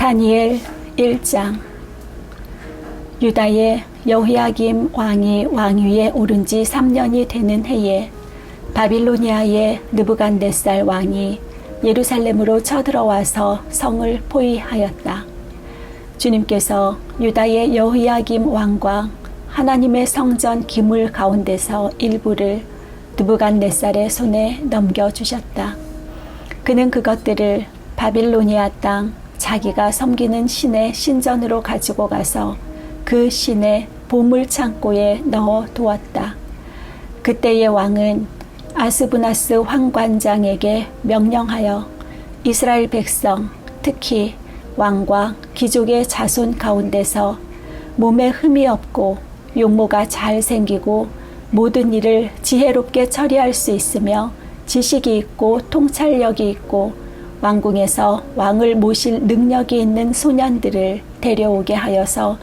다니엘 1장. 유다의 여호야김 왕이 왕위에 오른 지 3년이 되는 해에 바빌로니아의 느부갓네살 왕이 예루살렘으로 쳐들어와서 성을 포위하였다. 주님께서 유다의 여호야김 왕과 하나님의 성전 기물 가운데서 일부를 느부갓네살의 손에 넘겨주셨다. 그는 그것들을 바빌로니아 땅 자기가 섬기는 신의 신전으로 가지고 가서 그 신의 보물창고에 넣어 두었다. 그때의 왕은 아스부나스 황관장에게 명령하여 이스라엘 백성, 특히 왕과 귀족의 자손 가운데서 몸에 흠이 없고 용모가 잘 생기고 모든 일을 지혜롭게 처리할 수 있으며 지식이 있고 통찰력이 있고 왕궁에서 왕을 모실 능력이 있는 소년들을 데려오게 하여서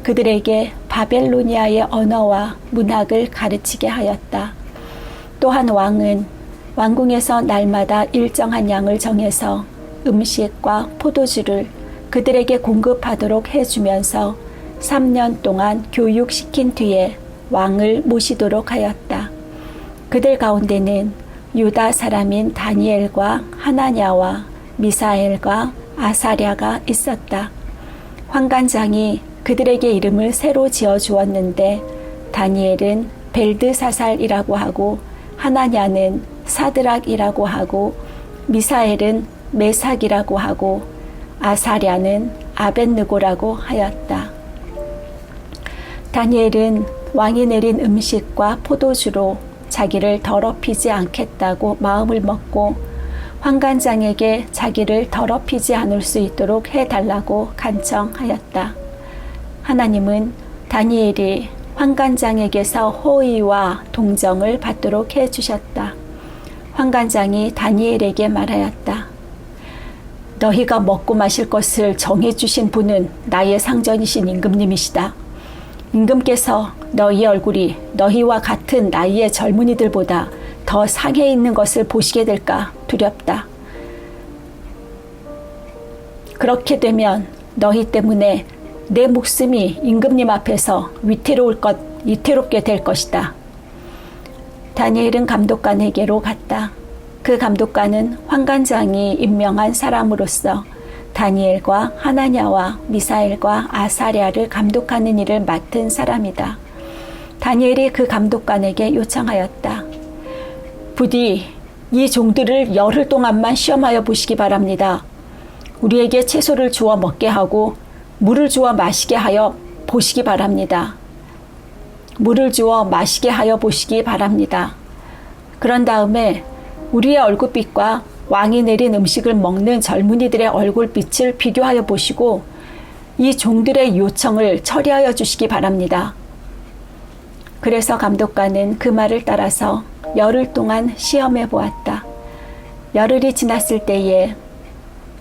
그들에게 바벨로니아의 언어와 문학을 가르치게 하였다. 또한 왕은 왕궁에서 날마다 일정한 양을 정해서 음식과 포도주를 그들에게 공급하도록 해주면서 3년 동안 교육시킨 뒤에 왕을 모시도록 하였다. 그들 가운데는 유다 사람인 다니엘과 하나냐와 미사엘과 아사랴가 있었다. 황관장이 그들에게 이름을 새로 지어주었는데 다니엘은 벨드사살이라고 하고 하나냐는 사드락이라고 하고 미사엘은 메삭이라고 하고 아사랴는 아벳느고라고 하였다. 다니엘은 왕이 내린 음식과 포도주로 자기를 더럽히지 않겠다고 마음을 먹고 황관장에게 자기를 더럽히지 않을 수 있도록 해달라고 간청하였다. 하나님은 다니엘이 황관장에게서 호의와 동정을 받도록 해주셨다. 황관장이 다니엘에게 말하였다. 너희가 먹고 마실 것을 정해주신 분은 나의 상전이신 임금님이시다. 임금께서 너희 얼굴이 너희와 같은 나이의 젊은이들보다 더 상해 있는 것을 보시게 될까 두렵다. 그렇게 되면 너희 때문에 내 목숨이 임금님 앞에서 위태롭게 될 것이다. 다니엘은 감독관에게로 갔다. 그 감독관은 황관장이 임명한 사람으로서 다니엘과 하나냐와 미사엘과 아사랴를 감독하는 일을 맡은 사람이다. 다니엘이 그 감독관에게 요청하였다. 부디 이 종들을 열흘 동안만 시험하여 보시기 바랍니다. 우리에게 채소를 주어 먹게 하고 물을 주어 마시게 하여 보시기 바랍니다. 물을 주어 마시게 하여 보시기 바랍니다. 그런 다음에 우리의 얼굴빛과 왕이 내린 음식을 먹는 젊은이들의 얼굴빛을 비교하여 보시고 이 종들의 요청을 처리하여 주시기 바랍니다. 그래서 감독관은 그 말을 따라서 열흘 동안 시험해 보았다. 열흘이 지났을 때에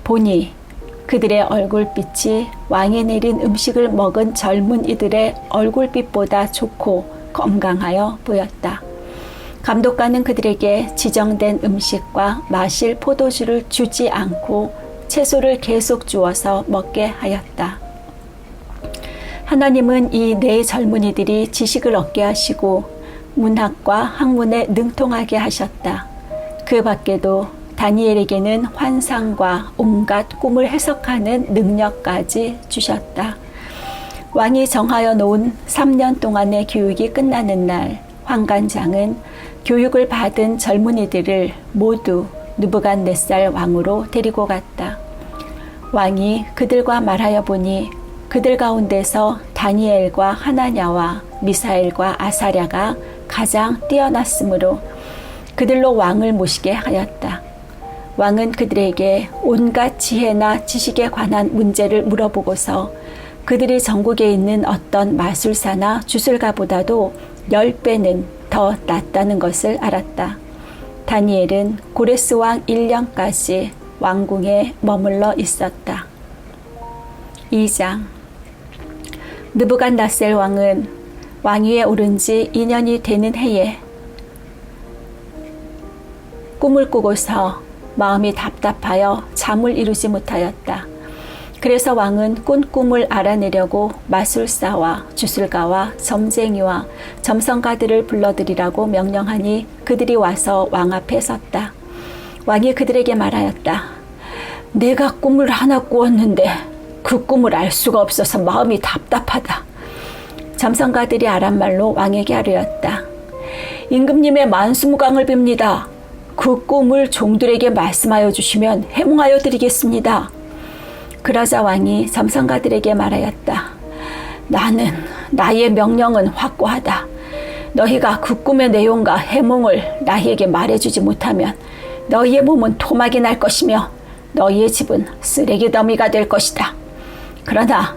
보니 그들의 얼굴빛이 왕이 내린 음식을 먹은 젊은이들의 얼굴빛보다 좋고 건강하여 보였다. 감독관은 그들에게 지정된 음식과 마실 포도주를 주지 않고 채소를 계속 주어서 먹게 하였다. 하나님은 이 네 젊은이들이 지식을 얻게 하시고 문학과 학문에 능통하게 하셨다. 그 밖에도 다니엘에게는 환상과 온갖 꿈을 해석하는 능력까지 주셨다. 왕이 정하여 놓은 3년 동안의 교육이 끝나는 날 황관장은 교육을 받은 젊은이들을 모두 느부갓네살 왕으로 데리고 갔다. 왕이 그들과 말하여 보니 그들 가운데서 다니엘과 하나냐와 미사엘과 아사랴가 가장 뛰어났으므로 그들로 왕을 모시게 하였다. 왕은 그들에게 온갖 지혜나 지식에 관한 문제를 물어보고서 그들이 전국에 있는 어떤 마술사나 주술가보다도 10배는 더 낫다는 것을 알았다. 다니엘은 고레스 왕 1년까지 왕궁에 머물러 있었다. 2장. 느부갓네살 왕은 왕위에 오른 지 2년이 되는 해에 꿈을 꾸고서 마음이 답답하여 잠을 이루지 못하였다. 그래서 왕은 꾼 꿈을 알아내려고 마술사와 주술가와 점쟁이와 점성가들을 불러들이라고 명령하니 그들이 와서 왕 앞에 섰다. 왕이 그들에게 말하였다. 내가 꿈을 하나 꾸었는데 그 꿈을 알 수가 없어서 마음이 답답하다. 점성가들이 아람말로 왕에게 하려였다. 임금님의 만수무강을 빕니다. 그 꿈을 종들에게 말씀하여 주시면 해몽하여 드리겠습니다. 그러자 왕이 점성가들에게 말하였다. 나의 명령은 확고하다. 너희가 그 꿈의 내용과 해몽을 나희에게 말해주지 못하면 너희의 몸은 토막이 날 것이며 너희의 집은 쓰레기 더미가 될 것이다. 그러나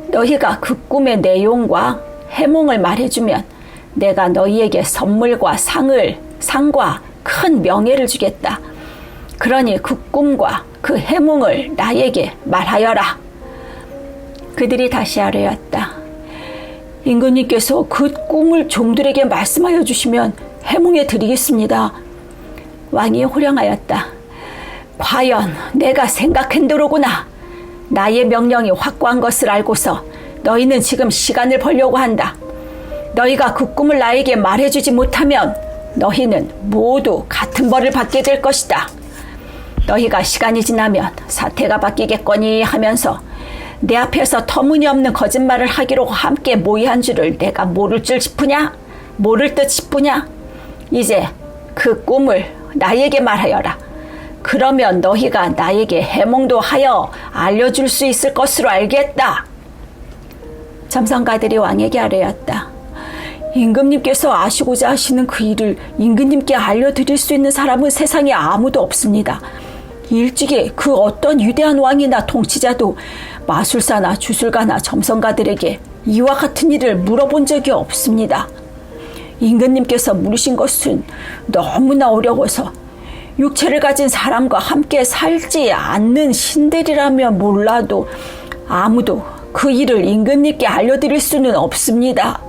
너희가 그 꿈의 내용과 해몽을 말해주면 내가 너희에게 선물과 상과 큰 명예를 주겠다. 그러니 그 꿈과 그 해몽을 나에게 말하여라. 그들이 다시 아뢰었다. 임금님께서 그 꿈을 종들에게 말씀하여 주시면 해몽해 드리겠습니다. 왕이 호령하였다. 과연 내가 생각한 대로구나. 나의 명령이 확고한 것을 알고서 너희는 지금 시간을 벌려고 한다. 너희가 그 꿈을 나에게 말해주지 못하면 너희는 모두 같은 벌을 받게 될 것이다. 너희가 시간이 지나면 사태가 바뀌겠거니 하면서 내 앞에서 터무니없는 거짓말을 하기로 함께 모의한 줄을 내가 모를 듯 싶으냐? 이제 그 꿈을 나에게 말하여라. 그러면 너희가 나에게 해몽도 하여 알려줄 수 있을 것으로 알겠다. 점성가들이 왕에게 아뢰었다. 임금님께서 아시고자 하시는 그 일을 임금님께 알려드릴 수 있는 사람은 세상에 아무도 없습니다. 일찍이 그 어떤 위대한 왕이나 통치자도 마술사나 주술가나 점성가들에게 이와 같은 일을 물어본 적이 없습니다. 임금님께서 물으신 것은 너무나 어려워서 육체를 가진 사람과 함께 살지 않는 신들이라면 몰라도 아무도 그 일을 임금님께 알려드릴 수는 없습니다.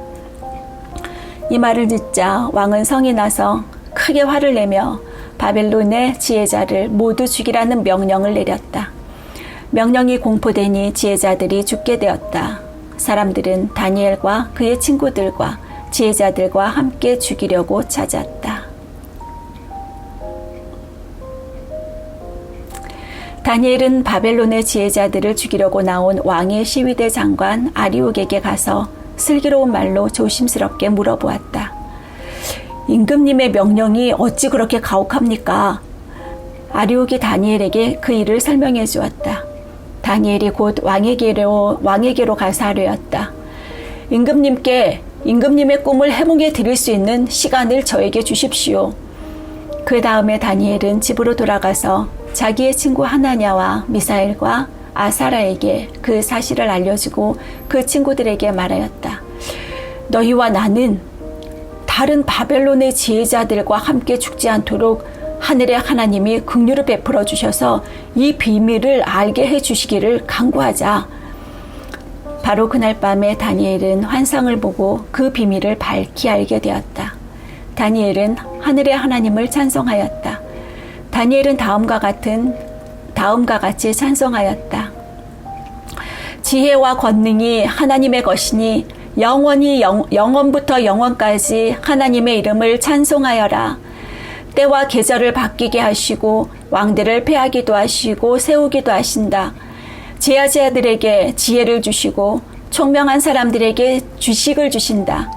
이 말을 듣자 왕은 성이 나서 크게 화를 내며 바벨론의 지혜자를 모두 죽이라는 명령을 내렸다. 명령이 공포되니 지혜자들이 죽게 되었다. 사람들은 다니엘과 그의 친구들과 지혜자들과 함께 죽이려고 찾았다. 다니엘은 바벨론의 지혜자들을 죽이려고 나온 왕의 시위대 장관 아리옥에게 가서 슬기로운 말로 조심스럽게 물어보았다. 임금님의 명령이 어찌 그렇게 가혹합니까? 아리옥이 다니엘에게 그 일을 설명해 주었다. 다니엘이 곧 왕에게로 가서 아뢰었다. 임금님의 꿈을 해몽해 드릴 수 있는 시간을 저에게 주십시오. 그 다음에 다니엘은 집으로 돌아가서 자기의 친구 하나냐와 미사엘과 아사라에게 그 사실을 알려주고 그 친구들에게 말하였다. 너희와 나는 다른 바벨론의 지혜자들과 함께 죽지 않도록 하늘의 하나님이 긍휼을 베풀어 주셔서 이 비밀을 알게 해 주시기를 간구하자. 바로 그날 밤에 다니엘은 환상을 보고 그 비밀을 밝히 알게 되었다. 다니엘은 하늘의 하나님을 찬송하였다. 다니엘은 다음과 같이 찬송하였다. 지혜와 권능이 하나님의 것이니 영원부터 영원까지 하나님의 이름을 찬송하여라. 때와 계절을 바뀌게 하시고 왕들을 패하기도 하시고 세우기도 하신다. 제자들에게 지혜를 주시고 총명한 사람들에게 주식을 주신다.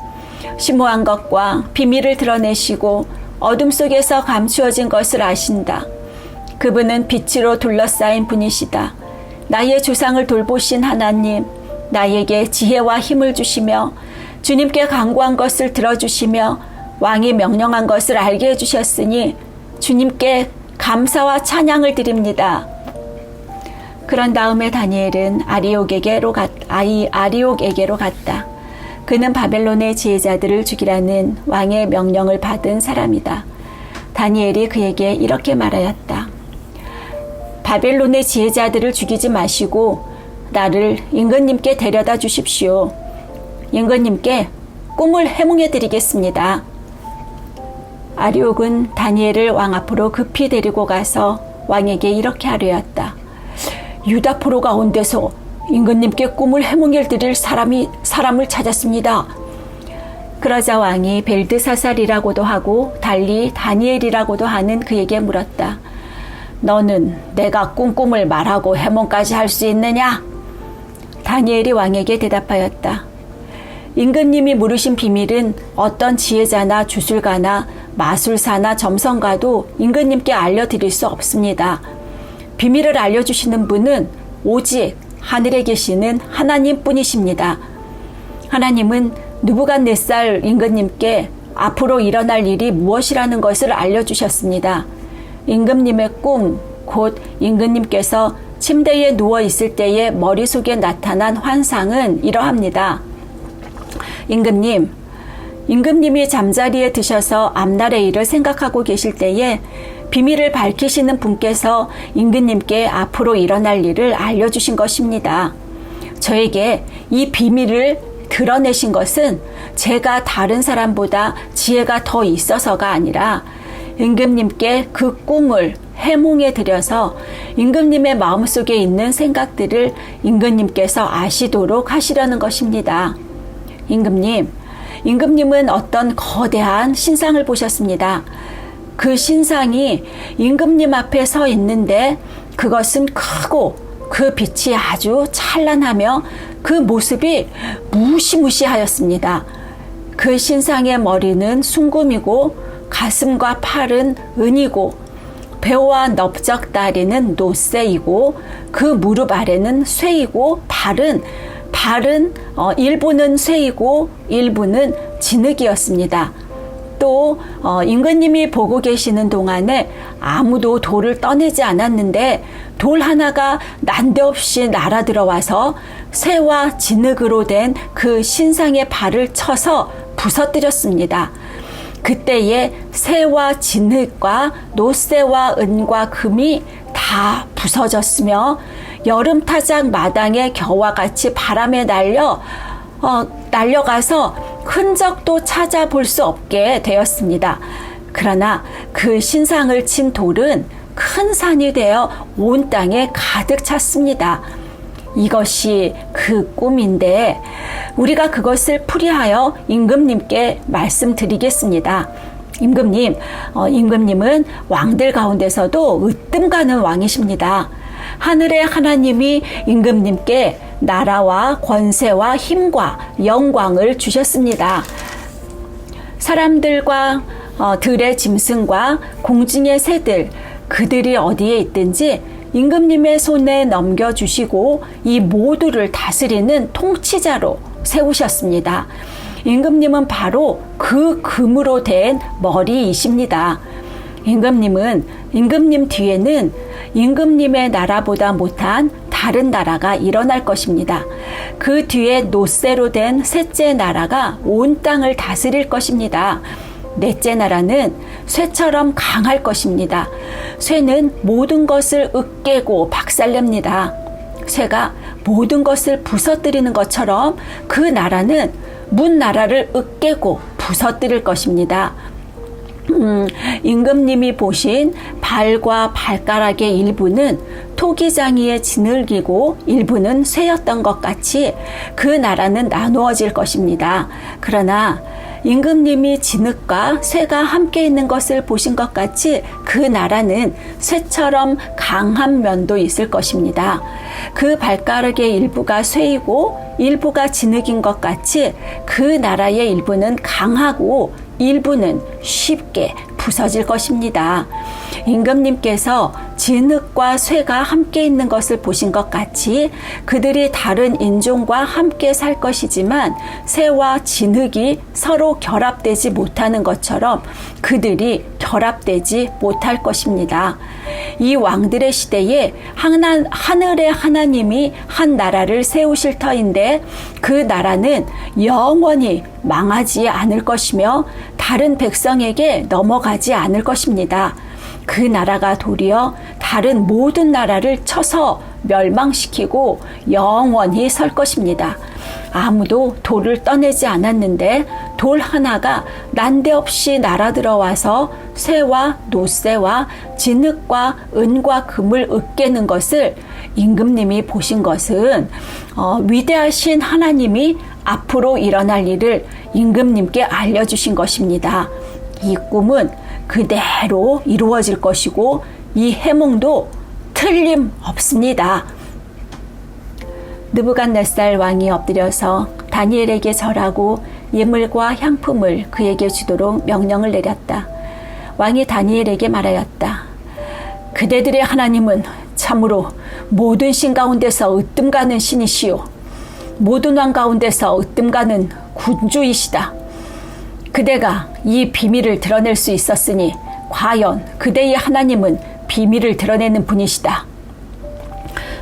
심오한 것과 비밀을 드러내시고 어둠 속에서 감추어진 것을 아신다. 그분은 빛으로 둘러싸인 분이시다. 나의 조상을 돌보신 하나님, 나에게 지혜와 힘을 주시며 주님께 간구한 것을 들어주시며 왕이 명령한 것을 알게 해주셨으니 주님께 감사와 찬양을 드립니다. 그런 다음에 다니엘은 아리옥에게로 갔다. 그는 바벨론의 지혜자들을 죽이라는 왕의 명령을 받은 사람이다. 다니엘이 그에게 이렇게 말하였다. 바벨론의 지혜자들을 죽이지 마시고 나를 임금님께 데려다 주십시오. 임금님께 꿈을 해몽해 드리겠습니다. 아리옥은 다니엘을 왕 앞으로 급히 데리고 가서 왕에게 이렇게 아뢰었다. 유다포로 가운데서 임금님께 꿈을 해몽해 드릴 사람을 찾았습니다. 그러자 왕이 벨드사살이라고도 하고 달리 다니엘이라고도 하는 그에게 물었다. 너는 내가 꾼 꿈을 말하고 해몽까지 할 수 있느냐? 다니엘이 왕에게 대답하였다. 임금님이 물으신 비밀은 어떤 지혜자나 주술가나 마술사나 점성가도 임금님께 알려드릴 수 없습니다. 비밀을 알려주시는 분은 오직 하늘에 계시는 하나님뿐이십니다. 하나님은 느부갓네살 임금님께 앞으로 일어날 일이 무엇이라는 것을 알려주셨습니다. 임금님의 꿈, 곧 임금님께서 침대에 누워 있을 때의 머릿속에 나타난 환상은 이러합니다. 임금님이 잠자리에 드셔서 앞날의 일을 생각하고 계실 때에 비밀을 밝히시는 분께서 임금님께 앞으로 일어날 일을 알려주신 것입니다. 저에게 이 비밀을 드러내신 것은 제가 다른 사람보다 지혜가 더 있어서가 아니라 임금님께 그 꿈을 해몽해 드려서 임금님의 마음속에 있는 생각들을 임금님께서 아시도록 하시려는 것입니다. 임금님은 어떤 거대한 신상을 보셨습니다. 그 신상이 임금님 앞에 서 있는데 그것은 크고 그 빛이 아주 찬란하며 그 모습이 무시무시하였습니다. 그 신상의 머리는 순금이고 가슴과 팔은 은이고 배와 넓적 다리는 노쇠이고 그 무릎 아래는 쇠이고 발은 일부는 쇠이고 일부는 진흙이었습니다. 또 임금님이 보고 계시는 동안에 아무도 돌을 떠내지 않았는데 돌 하나가 난데없이 날아들어와서 쇠와 진흙으로 된 그 신상의 발을 쳐서 부서뜨렸습니다. 그때에 쇠와 진흙과 노쇠와 은과 금이 다 부서졌으며 여름 타작 마당의 겨와 같이 바람에 날려가서 흔적도 찾아볼 수 없게 되었습니다. 그러나 그 신상을 친 돌은 큰 산이 되어 온 땅에 가득 찼습니다. 이것이 그 꿈인데 우리가 그것을 풀이하여 임금님께 말씀드리겠습니다. 임금님은 왕들 가운데서도 으뜸 가는 왕이십니다. 하늘의 하나님이 임금님께 나라와 권세와 힘과 영광을 주셨습니다. 사람들과 들의 짐승과 공중의 새들, 그들이 어디에 있든지 임금님의 손에 넘겨주시고 이 모두를 다스리는 통치자로 세우셨습니다. 임금님은 바로 그 금으로 된 머리이십니다. 임금님 뒤에는 임금님의 나라보다 못한 다른 나라가 일어날 것입니다. 그 뒤에 노쇠로 된 셋째 나라가 온 땅을 다스릴 것입니다. 넷째 나라는 쇠처럼 강할 것입니다. 쇠는 모든 것을 으깨고 박살냅니다. 쇠가 모든 것을 부서뜨리는 것처럼 그 나라는 문 나라를 으깨고 부서뜨릴 것입니다. 임금님이 보신 발과 발가락의 일부는 토기장이의 진흙이고 일부는 쇠였던 것 같이 그 나라는 나누어질 것입니다. 그러나 임금님이 진흙과 쇠가 함께 있는 것을 보신 것 같이 그 나라는 쇠처럼 강한 면도 있을 것입니다. 그 발가락의 일부가 쇠이고 일부가 진흙인 것 같이 그 나라의 일부는 강하고 일부는 쉽게 부서질 것입니다. 임금님께서 진흙과 쇠가 함께 있는 것을 보신 것 같이 그들이 다른 인종과 함께 살 것이지만 쇠와 진흙이 서로 결합되지 못하는 것처럼 그들이 결합되지 못할 것입니다. 이 왕들의 시대에 하늘의 하나님이 한 나라를 세우실 터인데 그 나라는 영원히 망하지 않을 것이며 다른 백성에게 넘어가지 않을 것입니다. 그 나라가 도리어 다른 모든 나라를 쳐서 멸망시키고 영원히 설 것입니다. 아무도 돌을 떠내지 않았는데 돌 하나가 난데없이 날아들어와서 쇠와 노쇠와 진흙과 은과 금을 으깨는 것을 임금님이 보신 것은 위대하신 하나님이 앞으로 일어날 일을 임금님께 알려주신 것입니다. 이 꿈은 그대로 이루어질 것이고 이 해몽도 틀림없습니다. 느부갓네살 왕이 엎드려서 다니엘에게 절하고 예물과 향품을 그에게 주도록 명령을 내렸다. 왕이 다니엘에게 말하였다. 그대들의 하나님은 참으로 모든 신 가운데서 으뜸가는 신이시오. 모든 왕 가운데서 으뜸가는 군주이시다. 그대가 이 비밀을 드러낼 수 있었으니 과연 그대의 하나님은 비밀을 드러내는 분이시다.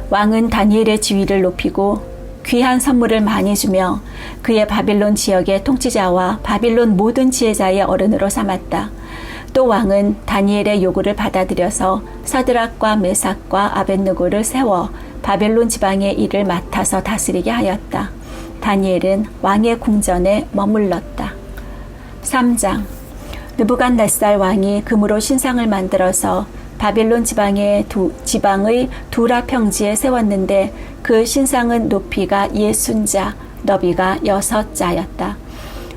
왕은 다니엘의 지위를 높이고 귀한 선물을 많이 주며 그의 바빌론 지역의 통치자와 바빌론 모든 지혜자의 어른으로 삼았다. 또 왕은 다니엘의 요구를 받아들여서 사드락과 메삭과 아벳느고를 세워 바벨론 지방의 일을 맡아서 다스리게 하였다. 다니엘은 왕의 궁전에 머물렀다. 3장. 느부갓네살 왕이 금으로 신상을 만들어서 바빌론 지방의 두라 평지에 세웠는데 그 신상은 높이가 60자, 너비가 6자였다.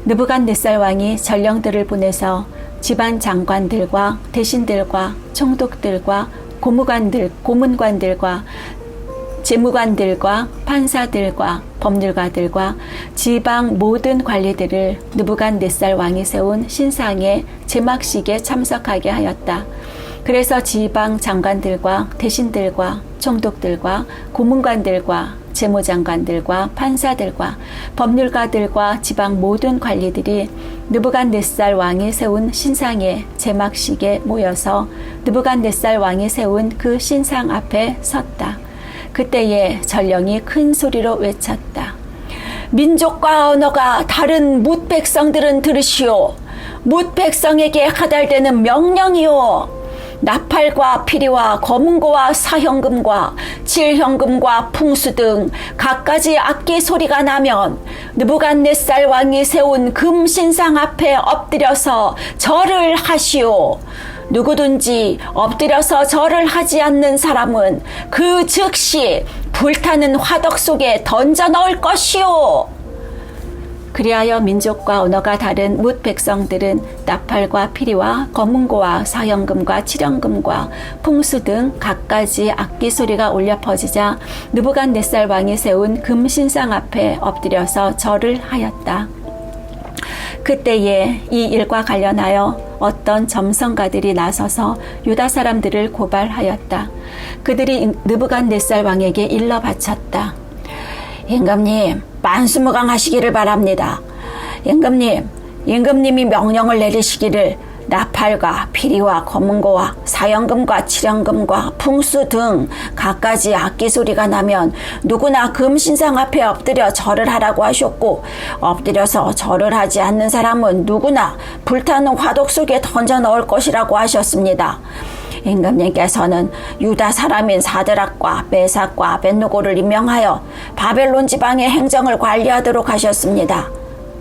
느부갓네살 왕이 전령들을 보내서 지방 장관들과 대신들과 총독들과 고문관들과 재무관들과 판사들과 법률가들과 지방 모든 관리들을 느부갓네살 왕이 세운 신상의 제막식에 참석하게 하였다. 그래서 지방 장관들과 대신들과 총독들과 고문관들과 재무장관들과 판사들과 법률가들과 지방 모든 관리들이 느부갓네살 왕이 세운 신상의 제막식에 모여서 느부갓네살 왕이 세운 그 신상 앞에 섰다. 그때에 전령이 큰 소리로 외쳤다. 민족과 언어가 다른 뭇 백성들은 들으시오. 뭇 백성에게 하달되는 명령이오. 나팔과 피리와 검은고와 사형금과 칠형금과 풍수 등 갖가지 악기 소리가 나면 느부갓네살 왕이 세운 금신상 앞에 엎드려서 절을 하시오. 누구든지 엎드려서 절을 하지 않는 사람은 그 즉시 불타는 화덕 속에 던져 넣을 것이오. 그리하여 민족과 언어가 다른 뭇 백성들은 나팔과 피리와 검은고와 사형금과 칠형금과 풍수 등 갖가지 악기 소리가 울려 퍼지자 느부갓네살 왕이 세운 금신상 앞에 엎드려서 절을 하였다. 그때에 이 일과 관련하여 어떤 점성가들이 나서서 유다 사람들을 고발하였다. 그들이 느부갓네살 왕에게 일러 바쳤다. 임금님, 만수무강하시기를 바랍니다. 임금님이 명령을 내리시기를 나팔과 피리와 검은고와 사형금과 칠형금과 풍수 등 갖가지 악기 소리가 나면 누구나 금신상 앞에 엎드려 절을 하라고 하셨고, 엎드려서 절을 하지 않는 사람은 누구나 불타는 화독 속에 던져 넣을 것이라고 하셨습니다. 임금님께서는 유다 사람인 사드락과 메삭과 아벳느고를 임명하여 바벨론 지방의 행정을 관리하도록 하셨습니다.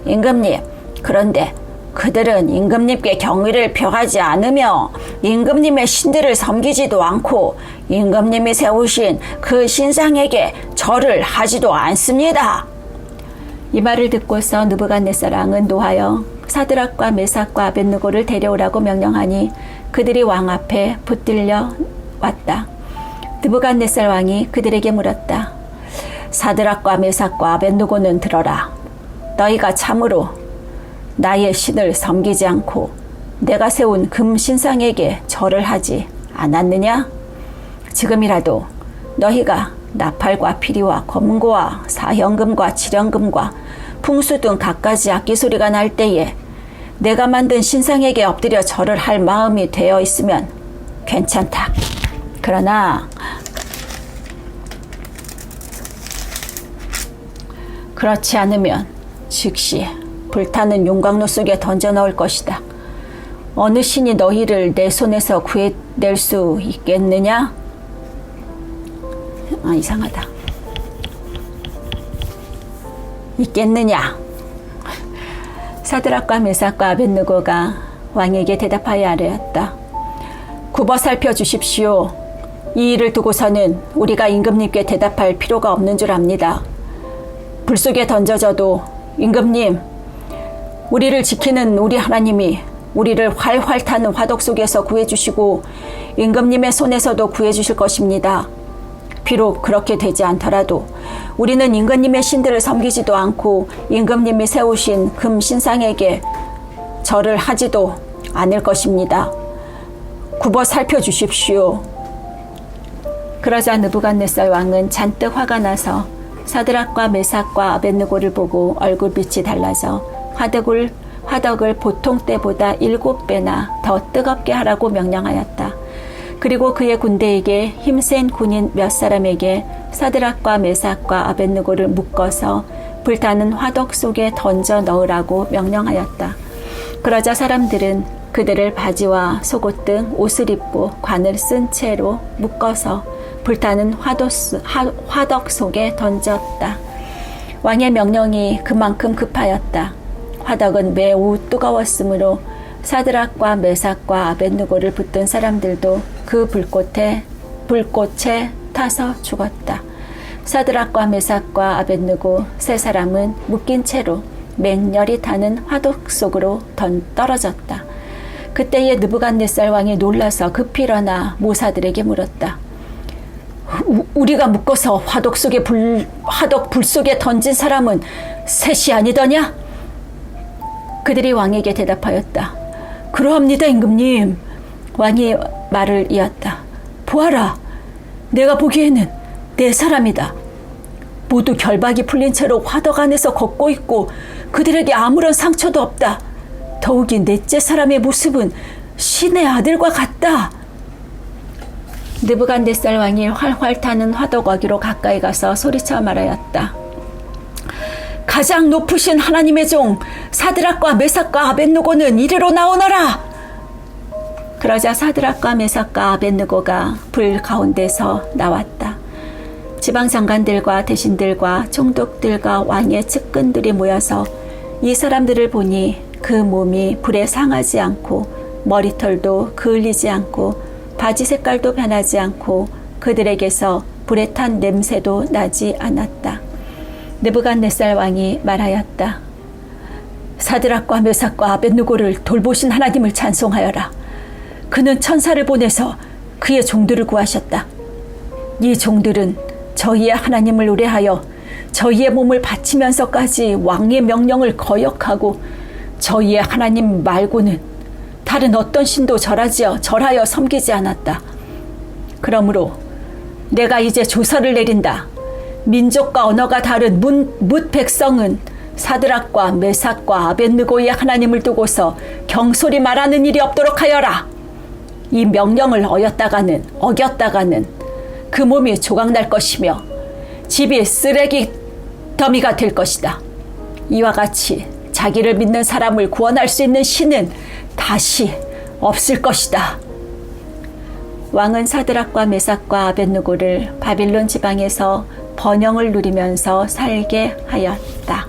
임금님, 그런데 그들은 임금님께 경의를 표하지 않으며 임금님의 신들을 섬기지도 않고 임금님이 세우신 그 신상에게 절을 하지도 않습니다. 이 말을 듣고서 느부갓네살 왕은 노하여 사드락과 메삭과 아벳느고를 데려오라고 명령하니 그들이 왕 앞에 붙들려 왔다. 느부갓네살 왕이 그들에게 물었다. 사드락과 메삭과 아벳느고는 들어라. 너희가 참으로 나의 신을 섬기지 않고 내가 세운 금신상에게 절을 하지 않았느냐? 지금이라도 너희가 나팔과 피리와 검은고와 사형금과 칠형금과 풍수 등 갖가지 악기 소리가 날 때에 내가 만든 신상에게 엎드려 절을 할 마음이 되어 있으면 괜찮다. 그러나 그렇지 않으면 즉시 불타는 용광로 속에 던져 넣을 것이다. 어느 신이 너희를 내 손에서 구해낼 수 있겠느냐? 이상하다. 있겠느냐? 사드락과 메삭과 아벳느고가 왕에게 대답하여 아뢰었다. 굽어 살펴 주십시오. 이 일을 두고서는 우리가 임금님께 대답할 필요가 없는 줄 압니다. 불 속에 던져져도 임금님, 우리를 지키는 우리 하나님이 우리를 활활 타는 화덕 속에서 구해주시고 임금님의 손에서도 구해주실 것입니다. 비록 그렇게 되지 않더라도 우리는 임금님의 신들을 섬기지도 않고 임금님이 세우신 금 신상에게 절을 하지도 않을 것입니다. 굽어 살펴주십시오. 그러자 느부갓네살 왕은 잔뜩 화가 나서 사드락과 메삭과 아벳느고를 보고 얼굴빛이 달라져 화덕을 보통 때보다 7배나 더 뜨겁게 하라고 명령하였다. 그리고 그의 군대에게 힘센 군인 몇 사람에게 사드락과 메삭과 아벳느고를 묶어서 불타는 화덕 속에 던져 넣으라고 명령하였다. 그러자 사람들은 그들을 바지와 속옷 등 옷을 입고 관을 쓴 채로 묶어서 불타는 화덕 속에 던졌다. 왕의 명령이 그만큼 급하였다. 화덕은 매우 뜨거웠으므로 사드락과 메삭과 아벳느고를 붙든 사람들도 그 불꽃에 타서 죽었다. 사드락과 메삭과 아벳느고 세 사람은 묶인 채로 맹렬히 타는 화덕 속으로 떨어졌다. 그때에 느부갓네살 왕이 놀라서 급히 일어나 모사들에게 물었다. 우리가 묶어서 화덕 불 속에 던진 사람은 셋이 아니더냐? 그들이 왕에게 대답하였다. 그러합니다, 임금님. 왕이 말을 이었다. 보아라, 내가 보기에는 네 사람이다. 모두 결박이 풀린 채로 화덕 안에서 걷고 있고 그들에게 아무런 상처도 없다. 더욱이 넷째 사람의 모습은 신의 아들과 같다. 느부갓네살 왕이 활활 타는 화덕 어귀로 가까이 가서 소리쳐 말하였다. 가장 높으신 하나님의 종 사드락과 메삭과 아벳느고는 이리로 나오너라. 그러자 사드락과 메삭과 아벳느고가 불 가운데서 나왔다. 지방장관들과 대신들과 총독들과 왕의 측근들이 모여서 이 사람들을 보니 그 몸이 불에 상하지 않고 머리털도 그을리지 않고 바지 색깔도 변하지 않고 그들에게서 불에 탄 냄새도 나지 않았다. 느부갓네살 왕이 말하였다. 사드락과 메삭과 아벳느고를 돌보신 하나님을 찬송하여라. 그는 천사를 보내서 그의 종들을 구하셨다. 이 종들은 저희의 하나님을 의뢰하여 저희의 몸을 바치면서까지 왕의 명령을 거역하고 저희의 하나님 말고는 다른 어떤 신도 절하여 섬기지 않았다. 그러므로 내가 이제 조서를 내린다. 민족과 언어가 다른 뭇 백성은 사드락과 메삭과 아벳느고의 하나님을 두고서 경솔히 말하는 일이 없도록 하여라. 이 명령을 어겼다가는 그 몸이 조각날 것이며 집이 쓰레기 더미가 될 것이다. 이와 같이 자기를 믿는 사람을 구원할 수 있는 신은 다시 없을 것이다. 왕은 사드락과 메삭과 아벳느고를 바빌론 지방에서 번영을 누리면서 살게 하였다.